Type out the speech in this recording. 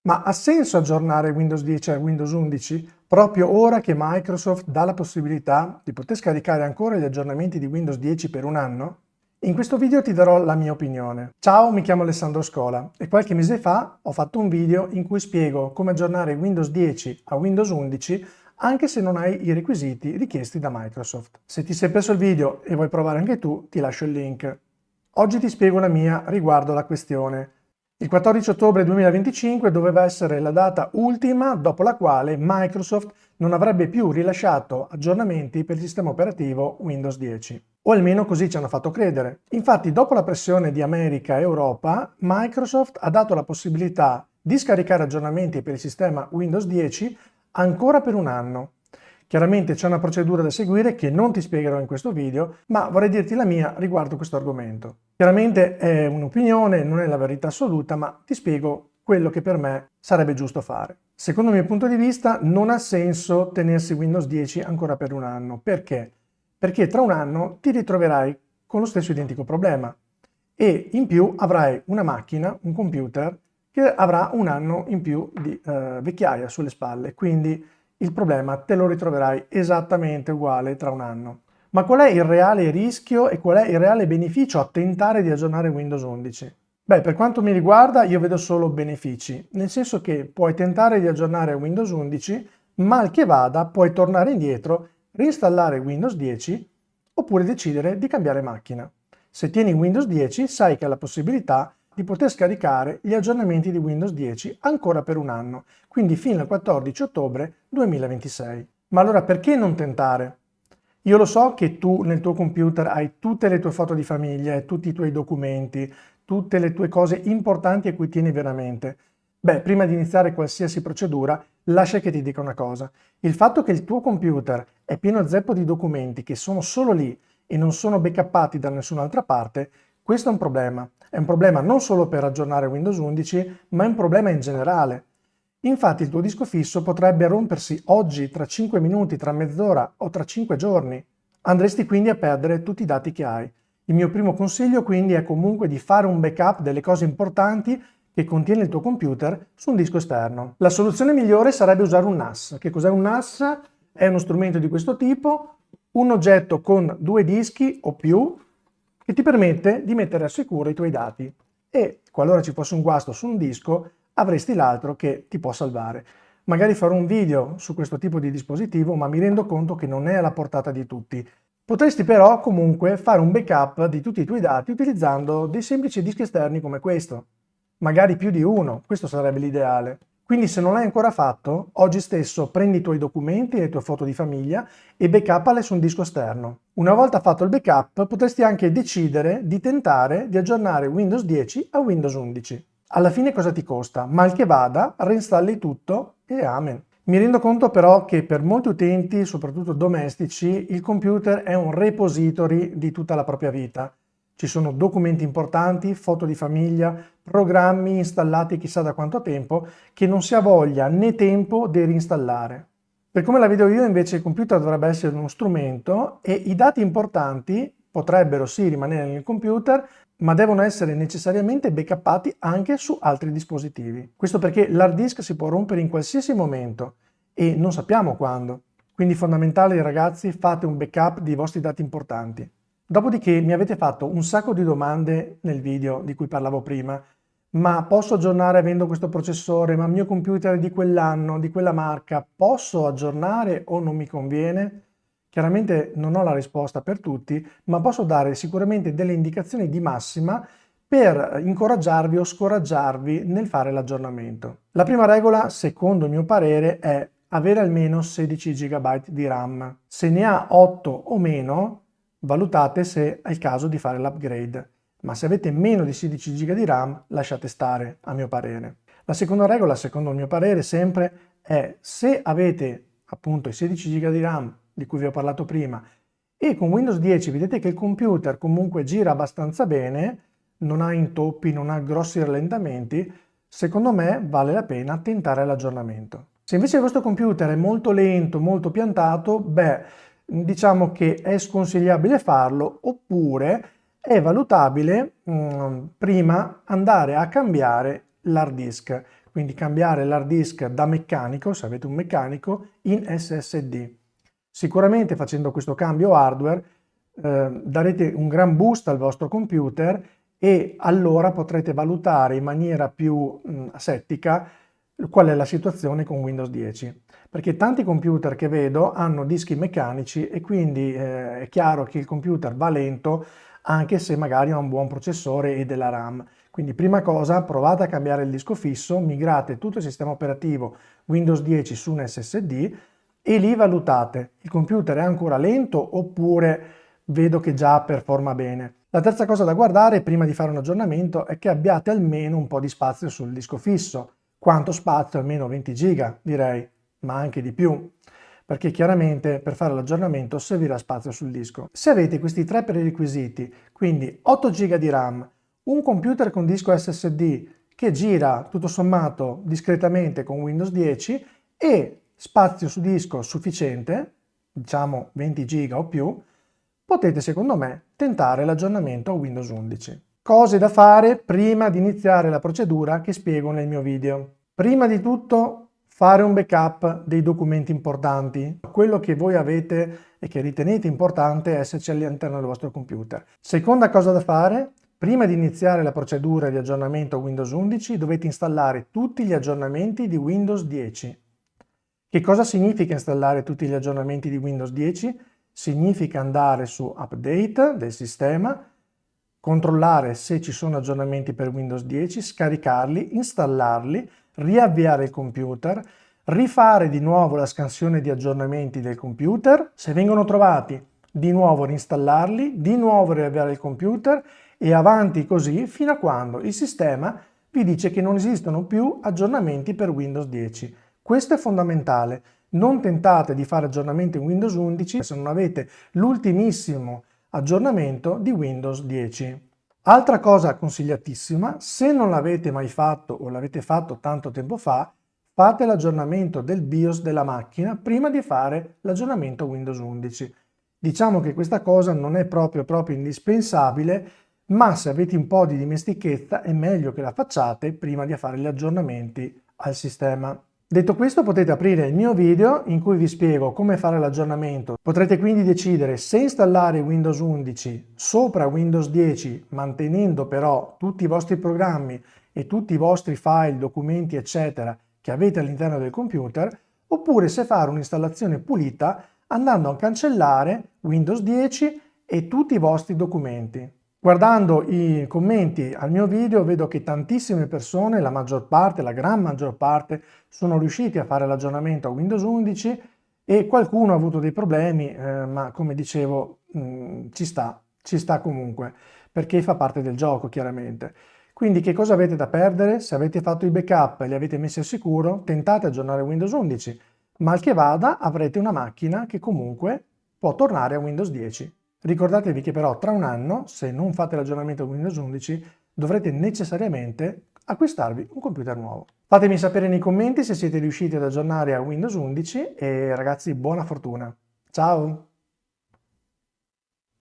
Ma ha senso aggiornare Windows 10 a Windows 11 proprio ora che Microsoft dà la possibilità di poter scaricare ancora gli aggiornamenti di Windows 10 per un anno? In questo video ti darò la mia opinione. Ciao, mi chiamo Alessandro Scola e qualche mese fa ho fatto un video in cui spiego come aggiornare Windows 10 a Windows 11 anche se non hai i requisiti richiesti da Microsoft. Se ti sei perso il video e vuoi provare anche tu, ti lascio il link. Oggi ti spiego la mia riguardo alla questione. Il 14 ottobre 2025 doveva essere la data ultima dopo la quale Microsoft non avrebbe più rilasciato aggiornamenti per il sistema operativo Windows 10. O almeno così ci hanno fatto credere. Infatti, dopo la pressione di America e Europa, Microsoft ha dato la possibilità di scaricare aggiornamenti per il sistema Windows 10 ancora per un anno. Chiaramente c'è una procedura da seguire che non ti spiegherò in questo video, ma vorrei dirti la mia riguardo questo argomento. Chiaramente è un'opinione, non è la verità assoluta, ma ti spiego quello che per me sarebbe giusto fare. Secondo il mio punto di vista non ha senso tenersi Windows 10 ancora per un anno. Perché? Perché tra un anno ti ritroverai con lo stesso identico problema e in più avrai una macchina, un computer, che avrà un anno in più di vecchiaia sulle spalle, quindi il problema te lo ritroverai esattamente uguale tra un anno. Ma qual è il reale rischio e qual è il reale beneficio a tentare di aggiornare Windows 11? Beh, per quanto mi riguarda io vedo solo benefici, nel senso che puoi tentare di aggiornare Windows 11, mal che vada puoi tornare indietro, reinstallare Windows 10 oppure decidere di cambiare macchina. Se tieni Windows 10 sai che hai la possibilità di poter scaricare gli aggiornamenti di Windows 10 ancora per un anno, quindi fino al 14 ottobre 2026. Ma allora perché non tentare? Io lo so che tu nel tuo computer hai tutte le tue foto di famiglia, tutti i tuoi documenti, tutte le tue cose importanti a cui tieni veramente. Beh, prima di iniziare qualsiasi procedura, lascia che ti dica una cosa. Il fatto che il tuo computer è pieno zeppo di documenti che sono solo lì e non sono backuppati da nessun'altra parte, questo è un problema. È un problema non solo per aggiornare Windows 11, ma è un problema in generale. Infatti il tuo disco fisso potrebbe rompersi oggi, tra 5 minuti, tra mezz'ora o tra 5 giorni. Andresti quindi a perdere tutti i dati che hai. Il mio primo consiglio quindi è comunque di fare un backup delle cose importanti che contiene il tuo computer su un disco esterno. La soluzione migliore sarebbe usare un NAS. Che cos'è un NAS? È uno strumento di questo tipo, un oggetto con due dischi o più che ti permette di mettere al sicuro i tuoi dati e qualora ci fosse un guasto su un disco avresti l'altro che ti può salvare. Magari farò un video su questo tipo di dispositivo, ma mi rendo conto che non è alla portata di tutti. Potresti però comunque fare un backup di tutti i tuoi dati utilizzando dei semplici dischi esterni come questo. Magari più di uno, questo sarebbe l'ideale. Quindi se non l'hai ancora fatto, oggi stesso prendi i tuoi documenti e le tue foto di famiglia e backuppale su un disco esterno. Una volta fatto il backup, potresti anche decidere di tentare di aggiornare Windows 10 a Windows 11. Alla fine cosa ti costa? Mal che vada, reinstalli tutto e amen. Mi rendo conto però che per molti utenti, soprattutto domestici, il computer è un repository di tutta la propria vita. Ci sono documenti importanti, foto di famiglia, programmi installati chissà da quanto tempo, che non si ha voglia né tempo di reinstallare. Per come la vedo io invece il computer dovrebbe essere uno strumento e i dati importanti potrebbero sì rimanere nel computer, ma devono essere necessariamente backuppati anche su altri dispositivi. Questo perché l'hard disk si può rompere in qualsiasi momento e non sappiamo quando. Quindi è fondamentale, ragazzi, fate un backup dei vostri dati importanti. Dopodiché mi avete fatto un sacco di domande nel video di cui parlavo prima. Ma posso aggiornare avendo questo processore? Ma il mio computer è di quell'anno, di quella marca, posso aggiornare o non mi conviene? Chiaramente non ho la risposta per tutti, ma posso dare sicuramente delle indicazioni di massima per incoraggiarvi o scoraggiarvi nel fare l'aggiornamento. La prima regola, secondo il mio parere, è avere almeno 16 GB di RAM. Se ne ha 8 o meno, valutate se è il caso di fare l'upgrade. Ma se avete meno di 16 GB di RAM, lasciate stare, a mio parere. La seconda regola, secondo il mio parere, sempre è se avete appunto i 16 GB di RAM di cui vi ho parlato prima e con Windows 10 vedete che il computer comunque gira abbastanza bene, non ha intoppi, non ha grossi rallentamenti, secondo me vale la pena tentare l'aggiornamento. Se invece il vostro computer è molto lento, molto piantato, beh, diciamo che è sconsigliabile farlo, oppure è valutabile prima andare a cambiare l'hard disk. quindi cambiare l'hard disk da meccanico, se avete un meccanico, in SSD. Sicuramente facendo questo cambio hardware darete un gran boost al vostro computer e allora potrete valutare in maniera più asettica qual è la situazione con Windows 10. Perché tanti computer che vedo hanno dischi meccanici e quindi è chiaro che il computer va lento anche se magari ha un buon processore e della RAM. Quindi prima cosa provate a cambiare il disco fisso, migrate tutto il sistema operativo Windows 10 su un SSD e lì valutate il computer è ancora lento oppure vedo che già performa bene. La terza cosa da guardare prima di fare un aggiornamento è che abbiate almeno un po' di spazio sul disco fisso. Quanto spazio? Almeno 20 giga direi, ma anche di più, perché chiaramente per fare l'aggiornamento servirà spazio sul disco. Se avete questi tre prerequisiti, quindi 8 giga di RAM, un computer con disco SSD che gira tutto sommato discretamente con Windows 10 e spazio su disco sufficiente, diciamo 20 giga o più, potete secondo me tentare l'aggiornamento a Windows 11. Cose da fare prima di iniziare la procedura che spiego nel mio video. Prima di tutto fare un backup dei documenti importanti, quello che voi avete e che ritenete importante esserci all'interno del vostro computer. Seconda cosa da fare, prima di iniziare la procedura di aggiornamento a Windows 11 dovete installare tutti gli aggiornamenti di Windows 10. Che cosa significa installare tutti gli aggiornamenti di Windows 10? Significa andare su Update del sistema, controllare se ci sono aggiornamenti per Windows 10, scaricarli, installarli, riavviare il computer, rifare di nuovo la scansione di aggiornamenti del computer, se vengono trovati di nuovo reinstallarli, di nuovo riavviare il computer e avanti così fino a quando il sistema vi dice che non esistono più aggiornamenti per Windows 10. Questo è fondamentale. Non tentate di fare aggiornamento in Windows 11 se non avete l'ultimissimo aggiornamento di Windows 10. Altra cosa consigliatissima, se non l'avete mai fatto o l'avete fatto tanto tempo fa, fate l'aggiornamento del BIOS della macchina prima di fare l'aggiornamento Windows 11. Diciamo che questa cosa non è proprio indispensabile, ma se avete un po' di dimestichezza è meglio che la facciate prima di fare gli aggiornamenti al sistema. Detto questo, potete aprire il mio video in cui vi spiego come fare l'aggiornamento. Potrete quindi decidere se installare Windows 11 sopra Windows 10, mantenendo però tutti i vostri programmi e tutti i vostri file, documenti, eccetera, che avete all'interno del computer, oppure se fare un'installazione pulita andando a cancellare Windows 10 e tutti i vostri documenti. Guardando i commenti al mio video vedo che tantissime persone, la maggior parte, la gran maggior parte, sono riusciti a fare l'aggiornamento a Windows 11 e qualcuno ha avuto dei problemi, ma come dicevo ci sta comunque, perché fa parte del gioco chiaramente. Quindi che cosa avete da perdere? Se avete fatto i backup e li avete messi al sicuro, tentate aggiornare Windows 11, mal che vada avrete una macchina che comunque può tornare a Windows 10. Ricordatevi che però tra un anno, se non fate l'aggiornamento Windows 11, dovrete necessariamente acquistarvi un computer nuovo. Fatemi sapere nei commenti se siete riusciti ad aggiornare a Windows 11 e ragazzi buona fortuna. Ciao!